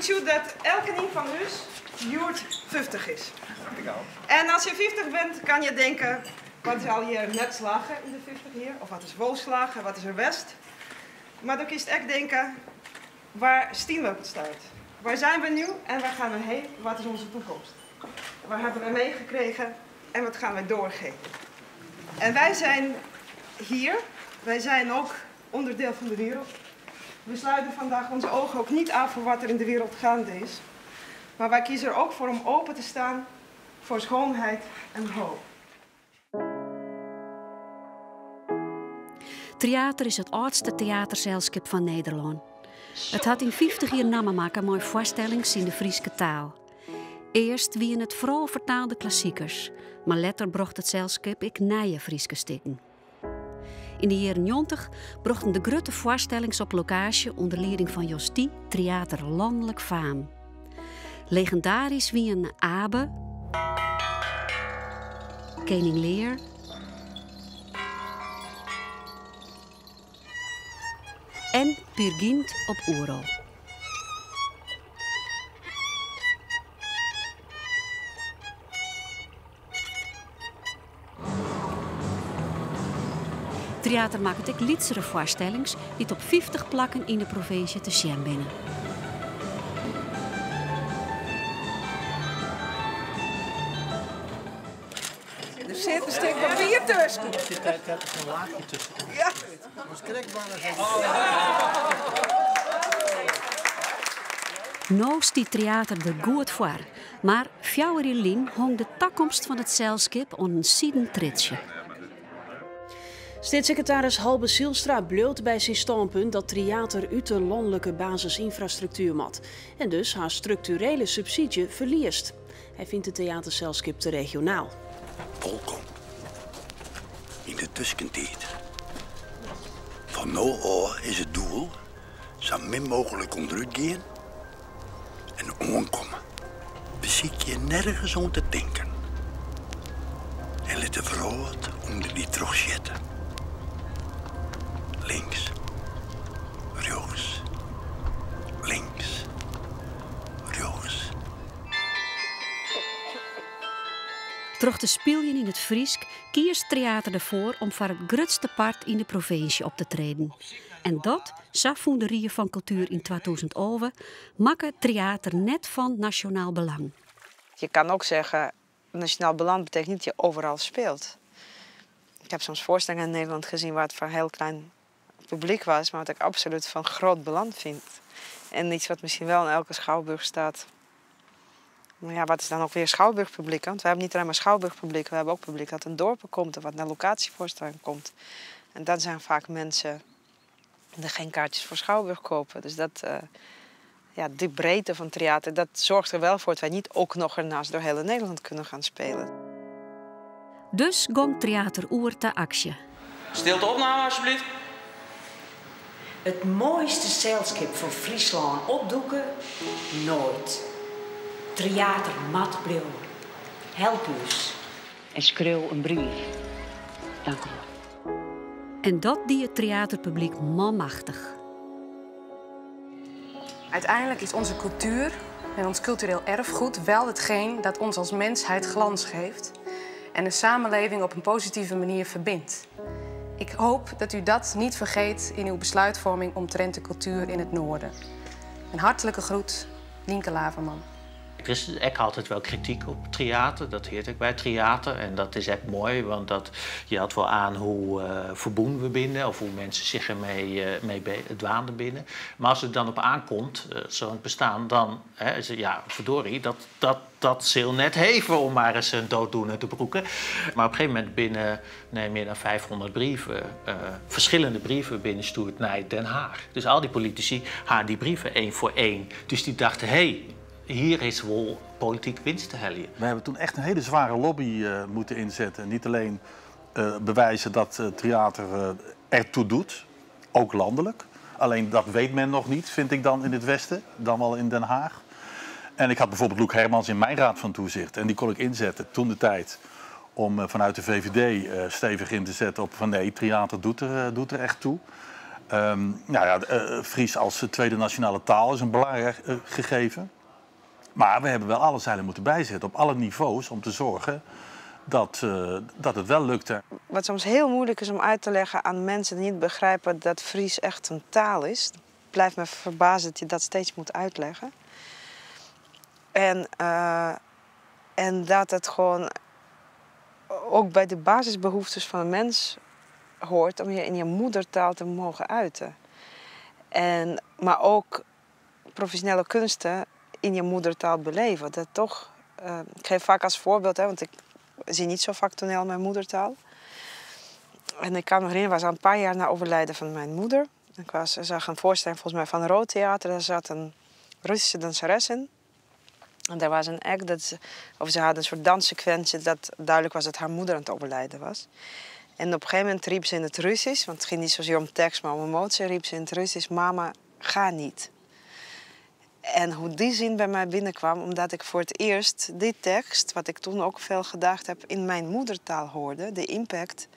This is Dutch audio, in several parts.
weet je dat elke een van ons joert 50 is. En als je 50 bent, kan je denken, wat is al hier net slagen in de 50 hier? Of wat is wel slagen, wat is er west? Maar dan kun je echt denken, waar staan we op het start? Waar zijn we nu en waar gaan we heen? Wat is onze toekomst? Waar hebben we meegekregen en wat gaan wij doorgeven? En wij zijn hier, wij zijn ook onderdeel van de wereld. We sluiten vandaag onze ogen ook niet af voor wat er in de wereld gaande is. Maar wij kiezen er ook voor om open te staan voor schoonheid en hoop. Theater is het oudste theaterzelskip van Nederland. Het had in 50 jaar namen maken met voorstellingen in de Friese taal. Eerst wien het vooral vertaalde klassiekers, maar later bracht het zelskip ik nieuwe Friese stukken. In de jaren 90 brachten de grote voorstellingen op locatie onder leiding van Jostie theater landelijk faam. Legendarisch wien Abe, Koning Lear en Peer Gynt op Oerol. Theater maakt ook lietsere voorstellingen die op 50 plakken in de provincie te zien binnen. Er zit een stuk papier tussen. Er zit een laagje tussen. Ja. Nou stiet theater er goed voor, maar fjouwer in Lien hong de toekomst van het zelskip aan een zieden tritsje. Staatssecretaris Halbe Zijlstra bleut bij zijn standpunt dat theater uit de landelijke basisinfrastructuur mat en dus haar structurele subsidie verliest. Hij vindt het theaterzelskip te regionaal. Volkom. In de tussentijd. Van nu aan is het doel zo min mogelijk onderuit gaan en aankomen. Beziek je nergens om te denken. En let de vrouw onder die terug zitten. Links, rechts, links, rechts. Troch de speeljen in het Friesk kiest theater ervoor om voor het grootste part in de provincie op te treden. En dat, zo vond de Rie van Cultuur in 2011, maakt theater net van nationaal belang. Je kan ook zeggen, nationaal belang betekent niet dat je overal speelt. Ik heb soms voorstellingen in Nederland gezien waar het voor een heel klein publiek was, maar wat ik absoluut van groot belang vind. En iets wat misschien wel in elke schouwburg staat. Maar ja, wat is dan ook weer schouwburgpubliek? Want we hebben niet alleen maar schouwburgpubliek, we hebben ook publiek dat in dorpen komt of wat naar locatievoorstellingen komt. En dan zijn vaak mensen die geen kaartjes voor schouwburg kopen. Dus dat, die breedte van theater, dat zorgt er wel voor dat wij niet ook nog ernaast door heel Nederland kunnen gaan spelen. Dus gong theater oer te actie. Stilte opname alsjeblieft. Het mooiste zeilskip van Friesland opdoeken? Nooit. Theater mat bleeuwen. Help ons. En schreeuw een brief. Dank u wel. En dat die het theaterpubliek manmachtig. Uiteindelijk is onze cultuur en ons cultureel erfgoed wel hetgeen dat ons als mensheid glans geeft en de samenleving op een positieve manier verbindt. Ik hoop dat u dat niet vergeet in uw besluitvorming omtrent de cultuur in het noorden. Een hartelijke groet, Nienke Laverman. Er is echt altijd wel kritiek op theater, dat heet ik bij theater. En dat is echt mooi, want je had wel aan hoe verbonden we binnen of hoe mensen zich ermee dwaanden binnen. Maar als het dan op aankomt, zo'n bestaan, dan is het, ja, verdorie, dat zal net heven om maar eens een dooddoener te broeken. Maar op een gegeven moment binnen meer dan 500 brieven, verschillende brieven binnenstuurt naar Den Haag. Dus al die politici hadden die brieven één voor één. Dus die dachten, hé, hier is wel politiek winst te hellen. We hebben toen echt een hele zware lobby moeten inzetten. Niet alleen bewijzen dat theater ertoe doet, ook landelijk. Alleen dat weet men nog niet, vind ik dan in het Westen, dan wel in Den Haag. En ik had bijvoorbeeld Loek Hermans in mijn raad van toezicht. En die kon ik inzetten toen de tijd om vanuit de VVD stevig in te zetten op van nee, theater doet er echt toe. Fries als tweede nationale taal is een belangrijk gegeven. Maar we hebben wel alle zeilen moeten bijzetten op alle niveaus om te zorgen dat het wel lukte. Wat soms heel moeilijk is om uit te leggen aan mensen die niet begrijpen dat Fries echt een taal is. Het blijft me verbazen dat je dat steeds moet uitleggen. En dat het gewoon ook bij de basisbehoeftes van een mens hoort om je in je moedertaal te mogen uiten. Maar ook professionele kunsten in je moedertaal beleven. Dat toch, ik geef vaak als voorbeeld, want ik zie niet zo vaak toneel in mijn moedertaal. En ik kan me herinneren, was al een paar jaar na overlijden van mijn moeder. Ik zag een voorstelling volgens mij van een Rood Theater. Daar zat een Russische danseres in. En daar was een act, ze hadden een soort danssequentie dat duidelijk was dat haar moeder aan het overlijden was. En op een gegeven moment riep ze in het Russisch, want het ging niet zozeer om tekst, maar om emotie, riep ze in het Russisch: "Mama, ga niet." En hoe die zin bij mij binnenkwam, omdat ik voor het eerst die tekst, wat ik toen ook veel gedacht heb, in mijn moedertaal hoorde. De impact,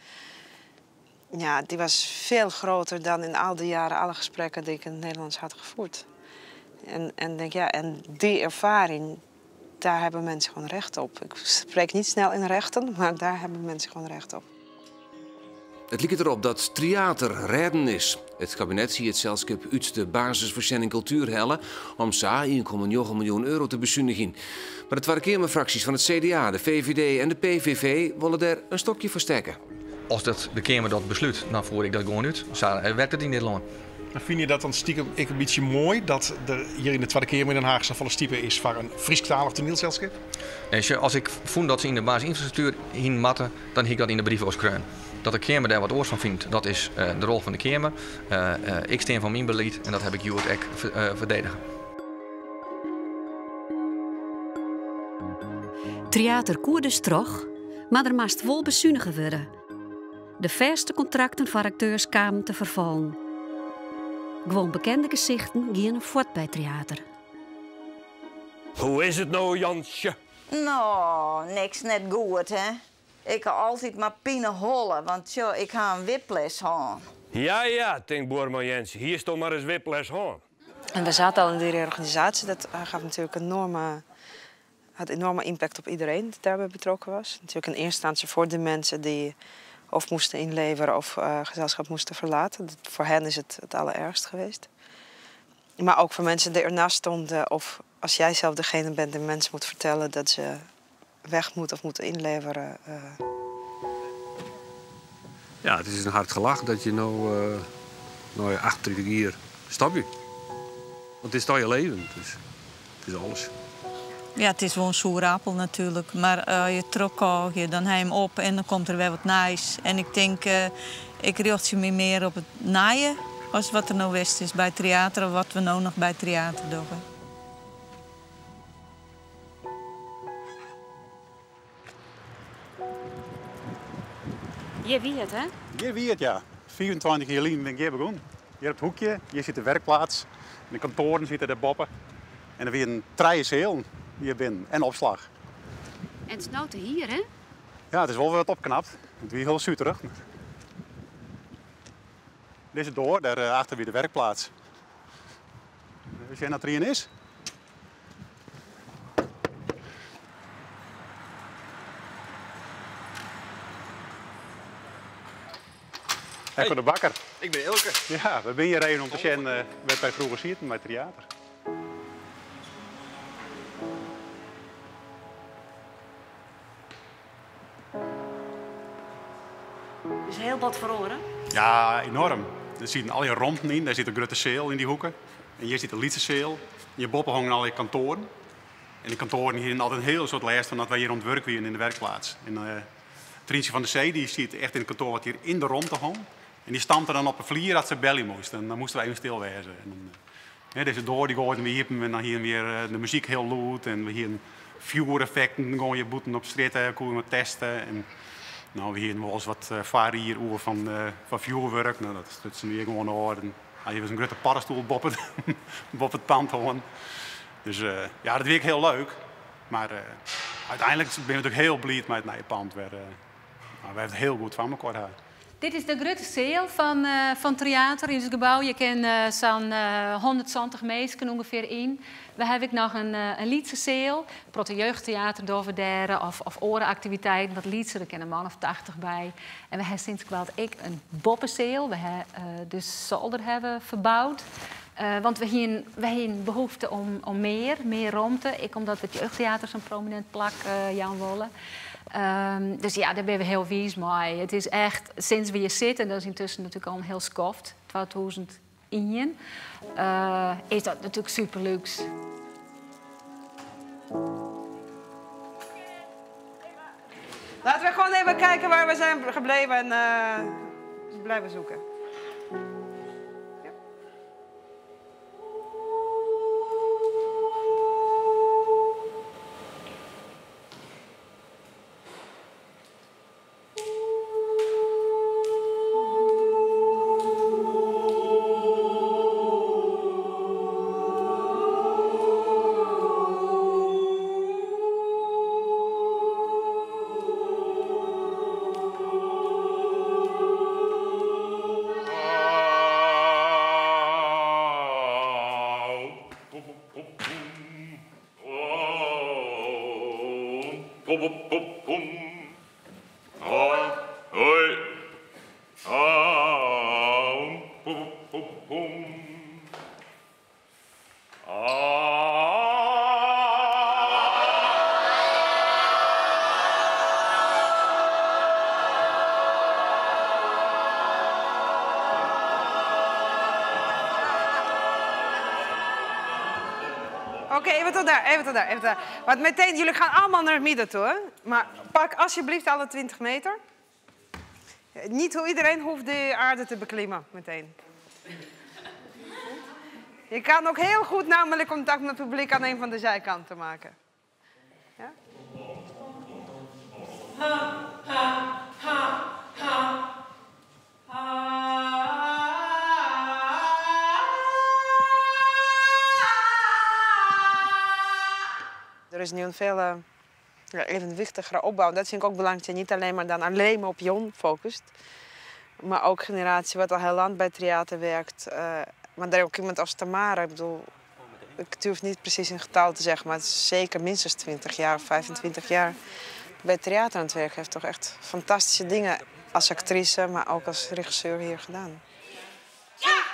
ja, die was veel groter dan in al die jaren alle gesprekken die ik in het Nederlands had gevoerd. En die ervaring, daar hebben mensen gewoon recht op. Ik spreek niet snel in rechten, maar daar hebben mensen gewoon recht op. Het lijkt erop dat theater redden is. Het kabinet ziet het zelfskip uit de basisverzending cultuur hellen om zo 1,9 miljoen euro te bezuinigen. Maar de Tweede Kamerfracties van het CDA, de VVD en de PVV willen daar een stokje voor steken. Als de Kamer dat besluit, dan voer ik dat gewoon uit. Zo werkt het in Nederland. Vind je dat dan stiekem een beetje mooi dat er hier in de Tweede Kamer in Den Haag zoveel type is voor een Frieskalig toneelselschap? Als ik vond dat ze in de basisinfrastructuur heen matten, dan hik ik dat in de brief als kreun. Dat de Kamer daar wat oors van vindt, dat is de rol van de Kamer. Ik steen van mijn beleid en dat heb ik jou ook verdedigen. Theater koer dus terug, maar er moest wel bezuinigen worden. De verste contracten van acteurs kwamen te vervallen. Gewoon bekende gezichten gaan voort bij theater. Hoe is het nou, Jansje? Nou, niks net goed, hè? Ik ga altijd maar pine hollen, want jo, ik ga een whiplash gaan. Ja, denkt boerman Jens. Hier is toch maar eens whiplash gaan. En we zaten al in die reorganisatie. Dat gaf natuurlijk had enorme impact op iedereen die daarbij betrokken was. Natuurlijk in eerste instantie voor de mensen die of moesten inleveren of gezelschap moesten verlaten. Voor hen is het allerergst geweest. Maar ook voor mensen die ernaast stonden. Of als jij zelf degene bent die mensen moet vertellen dat ze weg moeten of moeten inleveren. Ja, het is een hard gelach dat je nou 28 jaar stap je. Want het is toch je leven, dus het is alles. Ja, het is wel een zoere appel natuurlijk. Maar je trok al, dan hij hem op en dan komt er weer wat nijs. En ik denk, ik richt je me meer op het naaien als wat er nou west is bij theater of wat we nou nog bij theater doen. Je wie het, hè? Je wie het, ja. 24 jaar geleden ben ik hier begonnen. Hier op het hoekje, hier zit de werkplaats. In de kantoren zitten de boppen. En er weer een 3 zalen hier binnen en opslag. En het is nou te hier, hè? Ja, het is wel wat opknapt. Het is heel zuterig. Dit is het door, daarachter weer de werkplaats. Weet jij dat er een is? Hey, de bakker. Ik ben Ilke. Ja, we zijn hier rijden om te zien wat wij vroeger zitten bij theater. Is heel wat verloren? Ja, enorm. Er zitten al je rompen in, daar zit een grote zeel in die hoeken. En hier zit een lietse zeel. In je boppen hangen al je kantoren. En die kantoren hier hebben altijd een heel soort lijst van dat wij hier rond werk weer in de werkplaats. En Trientje van de Zee die zit echt in het kantoor wat hier in de rondte hangt. En die stampte dan op een vlier dat ze belly moest. En dan moesten we even stil wezen. En dan, deze door die gooien we hier en dan hier weer de muziek heel luid. En we hier viewer effecten, dan gooien je boeten op stritten, kunnen we testen. En, nou, we hier wel eens wat varen hier over van vuurwerk. Nou, dat stutsen we hier gewoon door. En je was een grote paddenstoel op het pand gewoon. Dus ja, dat werkt heel leuk. Maar uiteindelijk ben ik natuurlijk heel blij met het nieuwe pand. We hebben het heel goed van elkaar gehad. Dit is de grote zaal van theater in het gebouw. Je kan zo'n 120 mensen ongeveer in. We hebben nog een Lietse zaal, proto jeugdtheater doorverderen of orenactiviteiten. Wat Lietse, er kennen een man of 80 bij. En we hebben sinds kwart een boppenzaal. We hebben dus zolder hebben verbouwd. Want we hebben behoefte om meer ruimte. Ik omdat het jeugdtheater zo'n prominent plak Jan willen. Dus ja, daar ben we heel wies mee. Het is echt, sinds we hier zitten, en dat is intussen natuurlijk al een heel skoft, 2001, is dat natuurlijk super luxe. Laten we gewoon even kijken waar we zijn gebleven en blijven zoeken. Oké, even tot daar. Want meteen, jullie gaan allemaal naar het midden toe. Hè? Maar pak alsjeblieft alle 20 meter. Niet hoe iedereen hoeft de aarde te beklimmen meteen. Je kan ook heel goed namelijk contact met het publiek aan een van de zijkanten maken. Ja? Er is nu een veel evenwichtigere opbouw. Dat vind ik ook belangrijk. Dat je niet alleen maar op jong focust. Maar ook generatie wat al heel lang bij theater werkt. Maar daar ook iemand als Tamara. Ik bedoel, ik durf niet precies een getal te zeggen. Maar het is zeker minstens 20 jaar of 25 jaar bij theater aan het werk. Heeft toch echt fantastische dingen als actrice, maar ook als regisseur hier gedaan. Ja!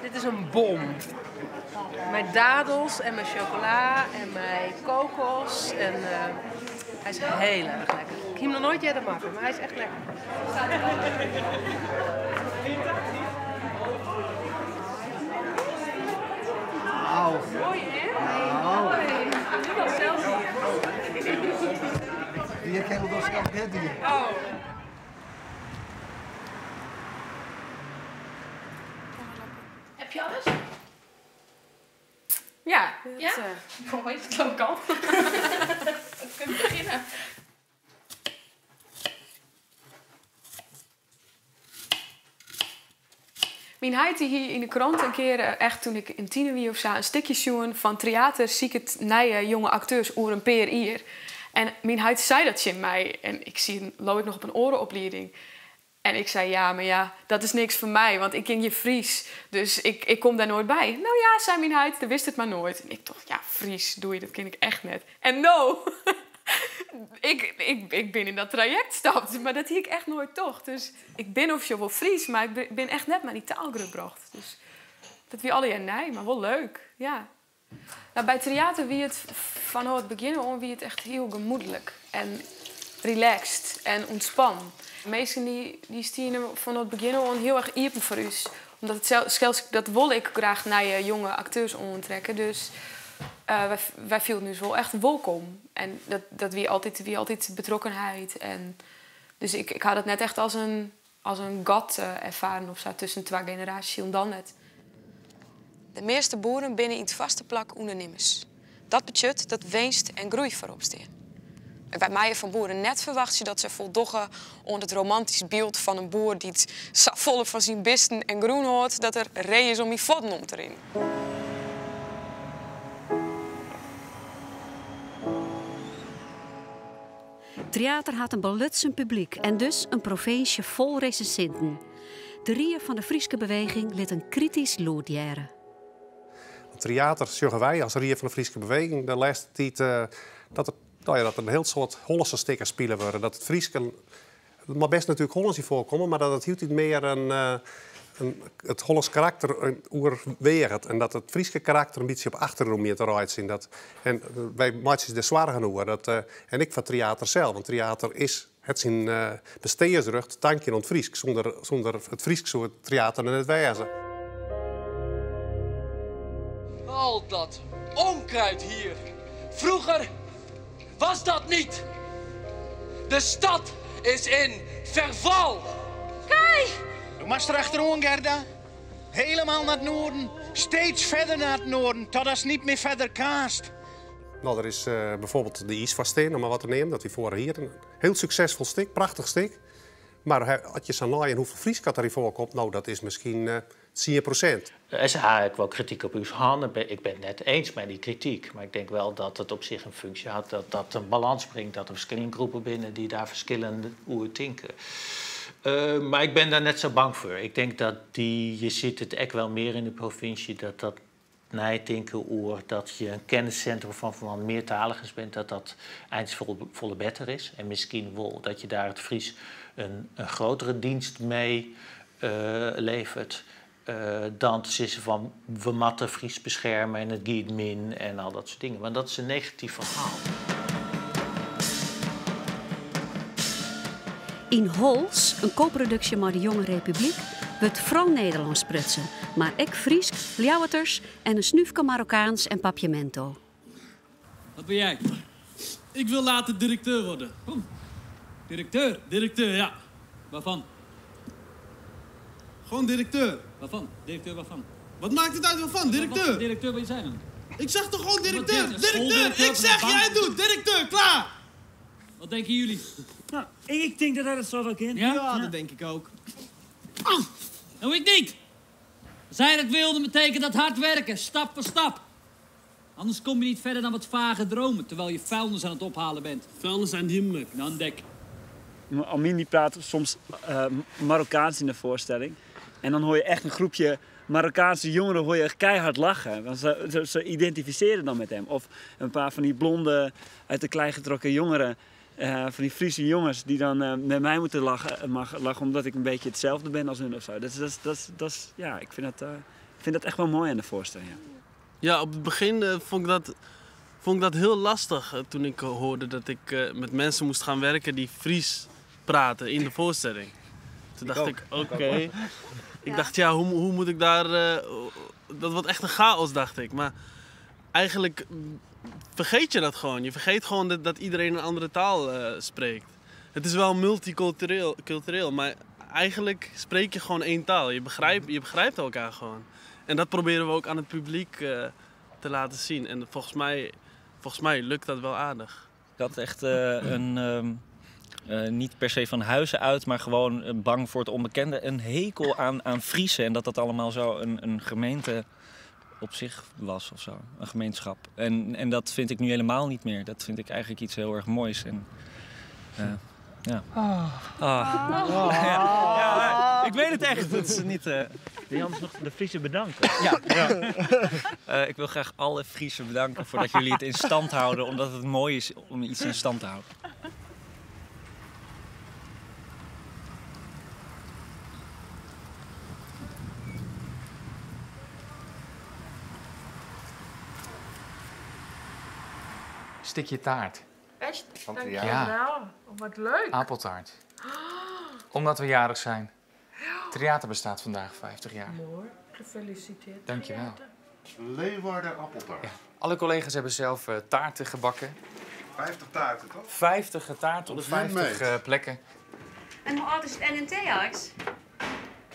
Dit is een bom. Met dadels en met chocola en met kokos. En hij is heel erg lekker. Ik heb hem nog nooit eerder maken, maar hij is echt lekker. Wauw. Mooi, hè? Wauw. Nu wel zelfs Die heb ik helemaal door zelf net hier. Oh. Heb je alles? Ja. Ja? Mooi, dat kan kan. We kunnen beginnen. Mijn heid hier in de krant een keer, echt toen ik in tiener of zo, een stukje zien van theater zie ik het nieuwe jonge acteurs oer een peer hier. En mijn heid zei dat in mij en ik zie loop ik nog op een orenopleiding. En ik zei, ja, maar ja, dat is niks voor mij, want ik ken je Fries. Dus ik kom daar nooit bij. Nou ja, zei mijn heid, dat wist het maar nooit. En ik dacht, ja, Fries, doe je, dat ken ik echt net. En no, ik ben in dat traject gestapt, maar dat hiek ik echt nooit toch. Dus ik ben officieel wel Fries, maar ik ben echt net maar die taal gebracht. Dus dat wie alle jaar nee, maar wel leuk, ja. Nou, bij theater wie het van het begin aan wie het echt heel gemoedelijk en relaxed en ontspannen. Meesten die stieren van het begin al heel erg open voor u. Omdat dat wil ik graag naar je jonge acteurs onttrekken. Dus wij voelden dus wel echt welkom. En dat wie altijd betrokkenheid. En dus ik had het net echt als een als een god ervaren of zo tussen 2 generaties en dan net. De meeste boeren binnen in het vaste plak ondernemers. Dat betekent dat winst en groei voorop staan. En bij mij van boeren net verwacht je dat ze voldoggen onder het romantisch beeld van een boer die het volop van zijn bisten en groen hoort, dat er ree is om je vodden om te rennen. Theater had een belutsend publiek en dus een provincie vol recensenten. De Rie van de Frieske beweging liet een kritisch lood jaren. Theater zeggen wij als Rie van de Frieske beweging de laatste tijd dat er een heel soort Hollandse stickers spelen worden. Dat het Frieske, het mag best natuurlijk Hollands voorkomen, maar dat het hield niet meer het Hollands karakter oerweert. En dat het Frieske karakter een beetje op achterom meer te rijden zien. En wij maken de zwaar genoeg. En ik van theater zelf, want theater is het zijn besteedsrug, tankje in het Friesk. Zonder het Friesk zou het theater net wezen. Al dat onkruid hier. Vroeger was dat niet. De stad is in verval. Kijk! Je mag erachterom, Gerda. Helemaal naar het noorden. Steeds verder naar het noorden, totdat het niet meer verder kaast. Nou, er is bijvoorbeeld de IJsvasteen, om maar wat te nemen. Dat die voor hier een heel succesvol stik, prachtig stik. Maar als je zo naaien hoeveel Friesk er voorkomt, nou, dat is misschien 10%. Er is eigenlijk wel kritiek op uw handen. Ik ben het net eens met die kritiek. Maar ik denk wel dat het op zich een functie had. Dat een balans brengt. Dat er verschillende groepen binnen die daar verschillende oer tinken. Maar ik ben daar net zo bang voor. Ik denk dat je ziet het echt wel meer in de provincie. Dat nijtinken oer, dat je een kenniscentrum van meertaligers bent. Dat eindvolle beter is. En misschien wel dat je daar het Fries een grotere dienst mee levert. Dan te zeggen van we matten Fries beschermen en het giet min en al dat soort dingen. Maar dat is een negatief verhaal. In Hols, een co-productie met de Jonge Republiek, wordt vooral Nederlands prutsen. Maar ook Friesk, Ljouweters en een snufke Marokkaans en papiamento. Wat ben jij? Ik wil later directeur worden. Kom. Directeur? Directeur, ja. Waarvan? Gewoon directeur. Waarvan? Directeur waarvan? Wat maakt het uit waarvan? Directeur. Wat directeur wil je zijn dan? Ik zeg toch gewoon directeur? Directeur! Ik zeg jij doet! Directeur, klaar! Wat denken jullie? Nou, ik denk dat hij het zo wel kent. Ja, dat denk ik ook. Nou, ik niet! Als hij dat wilde, betekent dat hard werken, stap voor stap. Anders kom je niet verder dan wat vage dromen, terwijl je vuilnis aan het ophalen bent. Vuilnis aan die muk, dan dek. Amin die praat soms Marokkaans in de voorstelling. En dan hoor je echt een groepje Marokkaanse jongeren hoor je echt keihard lachen. Want ze identificeren dan met hem. Of een paar van die blonde, uit de klei getrokken jongeren. Van die Friese jongens die dan met mij moeten lachen omdat ik een beetje hetzelfde ben als hun of zo. Ja, ik vind dat echt wel mooi aan de voorstelling. Ja. Ja, op het begin vond ik dat heel lastig toen ik hoorde dat ik met mensen moest gaan werken die Fries praten in de voorstelling. Toen dacht ik, oké. Ik dacht, ja, hoe moet ik daar... dat wordt echt een chaos, dacht ik. Maar eigenlijk vergeet je dat gewoon. Je vergeet gewoon dat iedereen een andere taal spreekt. Het is wel multicultureel, maar eigenlijk spreek je gewoon één taal. Je begrijpt elkaar gewoon. En dat proberen we ook aan het publiek te laten zien. En volgens mij lukt dat wel aardig. Ik had echt niet per se van huizen uit, maar gewoon bang voor het onbekende. Een hekel aan Friesen en dat allemaal zo een gemeente op zich was of zo. Een gemeenschap. En dat vind ik nu helemaal niet meer. Dat vind ik eigenlijk iets heel erg moois. En, ja. Ja, ik weet het echt. Het is niet... Wil je anders nog de Friesen bedanken? Ja. Ik wil graag alle Friesen bedanken voordat jullie het in stand houden. Omdat het mooi is om iets in stand te houden. Stikje taart. Echt? Want, Nou, wat leuk. Appeltaart. Omdat we jarig zijn. Theater bestaat vandaag 50 jaar. Mooi, gefeliciteerd. Dankjewel. Leeuwarden appeltaart. Ja. Alle collega's hebben zelf taarten gebakken. 50 taarten, toch? 50 taarten op 50 plekken. En hoe oud is het NNT, Alex?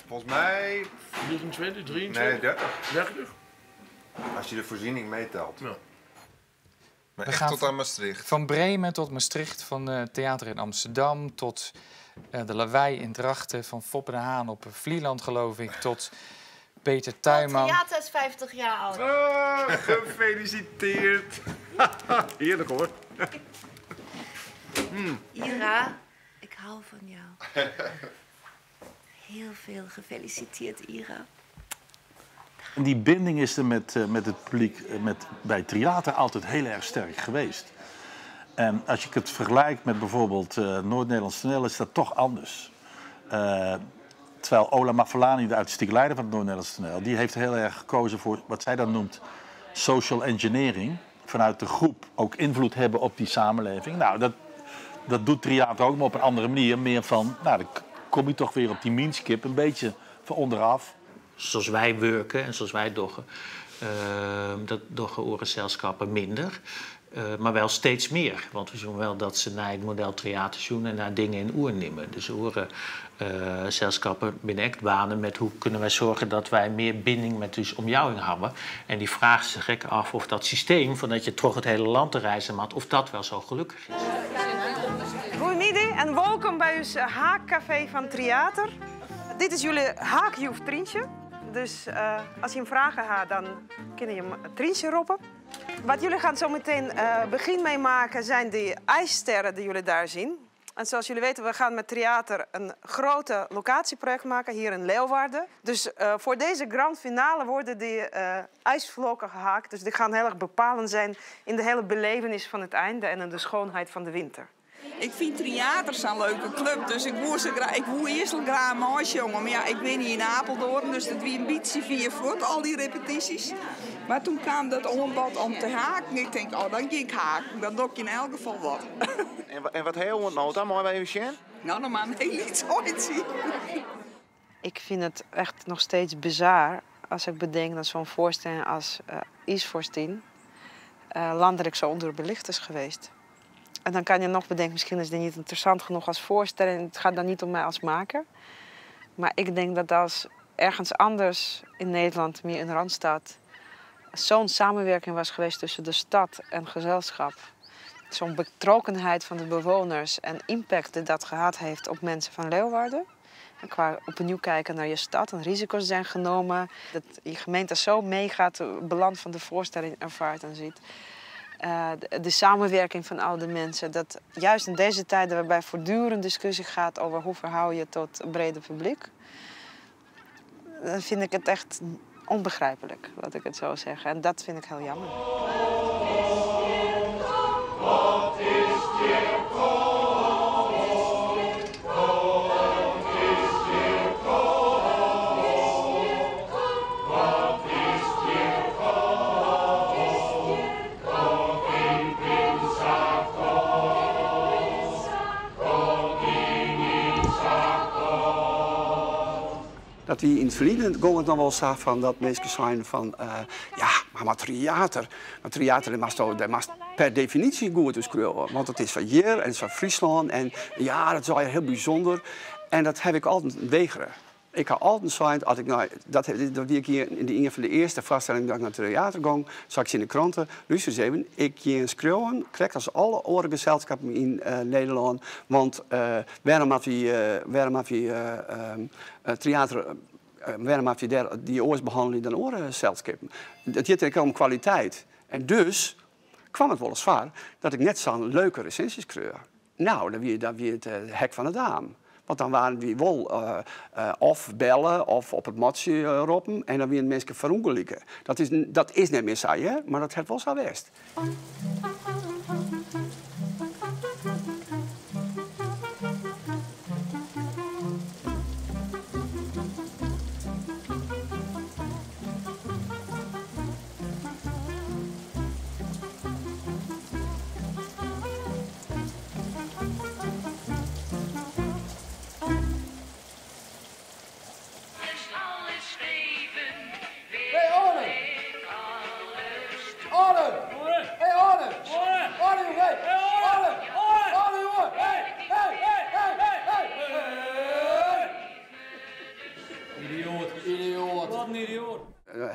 Volgens mij... 24, 23? Nee, 30. 30? Als je de voorziening meetelt. Ja. Maar We echt gaan tot aan Maastricht. Van Bremen tot Maastricht, van theater in Amsterdam tot de Lawaai in Drachten, van Foppe de Haan op Vlieland, geloof ik, tot Peter Tuinman. Het theater is 50 jaar oud. Oh, gefeliciteerd. Heerlijk hoor. Ira, ik hou van jou. Heel veel gefeliciteerd, Ira. En die binding is er met het publiek bij theater altijd heel erg sterk geweest. En als je het vergelijkt met bijvoorbeeld Noord-Nederlands toneel, is dat toch anders. Terwijl Ola Mafalani, de artistieke leider van het Noord-Nederlands toneel, die heeft heel erg gekozen voor wat zij dan noemt social engineering. Vanuit de groep ook invloed hebben op die samenleving. Nou, dat doet theater ook, maar op een andere manier. Meer van, nou, dan kom je toch weer op die meanskip, een beetje van onderaf. Zoals wij werken en zoals wij doggen, dat doggen oorenzelschappen minder. Maar wel steeds meer. Want we zien wel dat ze naar het model theater zoeken en naar dingen in oer nemen. Dus oorenzelschappen binnen echt banen met hoe kunnen wij zorgen dat wij meer binding met dus omjouwing hebben. En die vragen zich gek af of dat systeem van dat je toch het hele land te reizen maakt, of dat wel zo gelukkig is. Goedemiddag en welkom bij ons haakcafé van Theater. Dit is jullie haakjoef Trientje. Dus als je hem vragen gaat, dan kun je hem Trientje roepen. Wat jullie gaan zo meteen begin mee maken zijn die ijssterren die jullie daar zien. En zoals jullie weten, we gaan met Theater een grote locatieproject maken hier in Leeuwarden. Dus voor deze grand finale worden die ijsvlokken gehaakt. Dus die gaan heel erg bepalend zijn in de hele belevenis van het einde en in de schoonheid van de winter. Ik vind Theater een leuke club, dus ik woe eerst al graag een meisje, jongen. Maar ja, ik ben hier in Apeldoorn, dus dat wie een beetje via voort, al die repetities. Maar toen kwam dat aanbod om te haken. Ik denk, oh, dan ging ik haken. Dan doe ik in elk geval wat. En wat heel het nou dan? Mooi bij even. Nou, dan maar heel iets ooit zien. Ik vind het echt nog steeds bizar als ik bedenk dat zo'n voorstelling als Isvorstin landelijk zo onderbelicht is geweest. En dan kan je nog bedenken, misschien is dit niet interessant genoeg als voorstelling. Het gaat dan niet om mij als maker. Maar ik denk dat als ergens anders in Nederland, meer in Randstad, zo'n samenwerking was geweest tussen de stad en gezelschap. Zo'n betrokkenheid van de bewoners en impact die dat gehad heeft op mensen van Leeuwarden. En qua opnieuw kijken naar je stad en risico's zijn genomen. Dat je gemeente zo meegaat, het belang van de voorstelling ervaart en ziet. De samenwerking van oude mensen. Dat juist in deze tijden waarbij voortdurend discussie gaat over hoe verhoud je tot een breder publiek. Dan vind ik het echt onbegrijpelijk, laat ik het zo zeggen. En dat vind ik heel jammer. Dat we in het verleden gingen dan wel zag van dat mensen zijn van ja, maar theater. Maar theater dat mag per definitie goed dus krullen. Want het is van hier en het is van Friesland en ja, dat is wel heel bijzonder. En dat heb ik altijd weigeren. Ik had altijd zijn, als ik nou, dat die ik hier in een van de eerste vaststellingen dat ik naar het theater ging, zag ik in de kranten, luister eens even, ik hier schreeuwen, krijg als alle andere gezelschappen in Nederland, want waarom had theater, waarom had je die oorsbehandeling dan oorgezelschappen? Het gaat er om kwaliteit. En dus kwam het wel eens waar dat ik net zo'n leuke recensies kreeg. Nou, dan weer het hek van de dame. Want dan waren we wel of bellen of op het matje roepen en dan weer mensen verongelukken. Dat is niet meer zo, hè? Maar dat heeft wel zo geweest.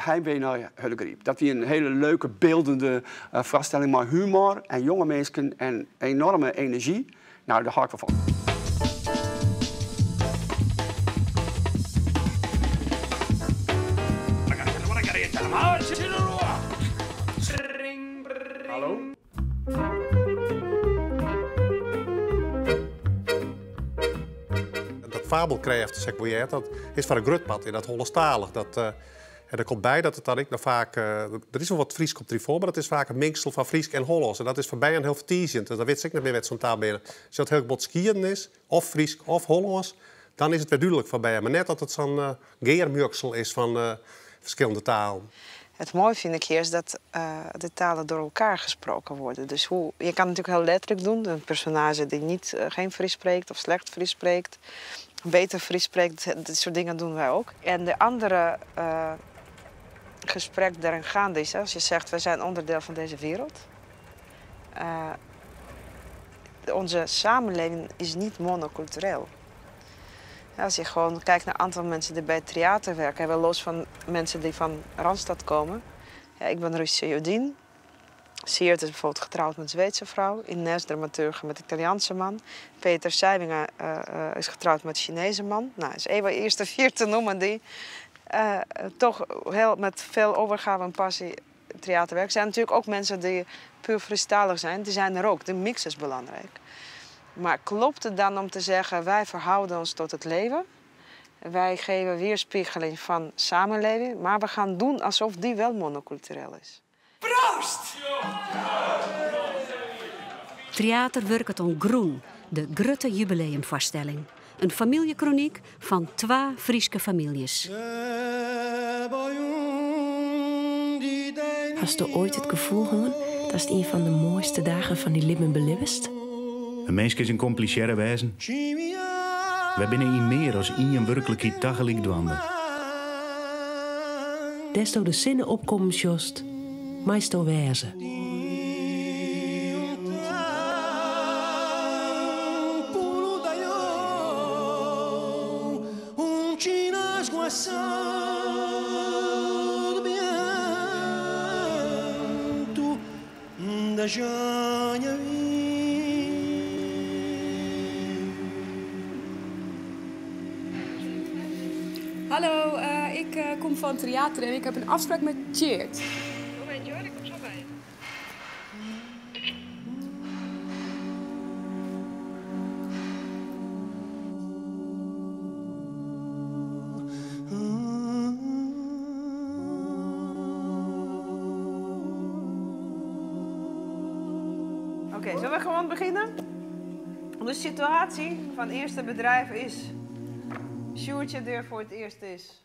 Heimwee naar Hullegriep. Dat is een hele leuke, beeldende voorstelling met humor en jonge mensen en enorme energie. Nou, daar hou ik wel van. Hallo? Dat fabelkrijft, zeg maar, dat is van een grutpad in dat Hollandstalig. En er komt bij dat het dan ik vaak... er is wel wat Fries komt ervoor, maar dat is vaak een mengsel van Fries en Hollands. En dat is voor mij een heel vertiezend. Dus dat weet ik niet meer met zo'n taal binnen. Als dat heel bot skiën is, of Fries of Hollands, dan is het weer duidelijk van bij. Maar net dat het zo'n geermuksel is van verschillende talen. Het mooie vind ik hier is dat de talen door elkaar gesproken worden. Dus je kan natuurlijk heel letterlijk doen. Een personage die geen Fries spreekt of slecht Fries spreekt, beter Fries spreekt, dit soort dingen doen wij ook. En de andere gesprek daarin gaande is, als je zegt, wij zijn onderdeel van deze wereld. Onze samenleving is niet monocultureel. Als je gewoon kijkt naar het aantal mensen die bij het theater werken, wel los van mensen die van Randstad komen. Ja, ik ben Russische Jodien. Siert is bijvoorbeeld getrouwd met een Zweedse vrouw. Ines, dramaturg, met een Italiaanse man. Peter Seiwinga is getrouwd met een Chinese man. Nou, is even eerste 4 te noemen die toch met veel overgave en passie theater werken. Er zijn natuurlijk ook mensen die puur Friestalig zijn. Die zijn er ook. De mix is belangrijk. Maar klopt het dan om te zeggen, wij verhouden ons tot het leven. Wij geven weerspiegeling van samenleving. Maar we gaan doen alsof die wel monocultureel is. Proost! Theater werkt om groen, de Grutte jubileumvoorstelling. Een familiekroniek van 2 Frieske families. Hast du ooit het gevoel gehad dat het een van de mooiste dagen van die leven belevest? Een mens is een compliceerde wezen. We binnen in meer als in werkelijkheid tegelijk dwanden. Desto de zinnen opkomen, Jost, meestal wezen. Hallo, ik kom van het theater en ik heb een afspraak met Tjeerd. Moment, Jor, ik kom zo bij. Oké, zullen we gewoon beginnen? De situatie van het eerste bedrijf is... Sjoerdje die er voor het eerst is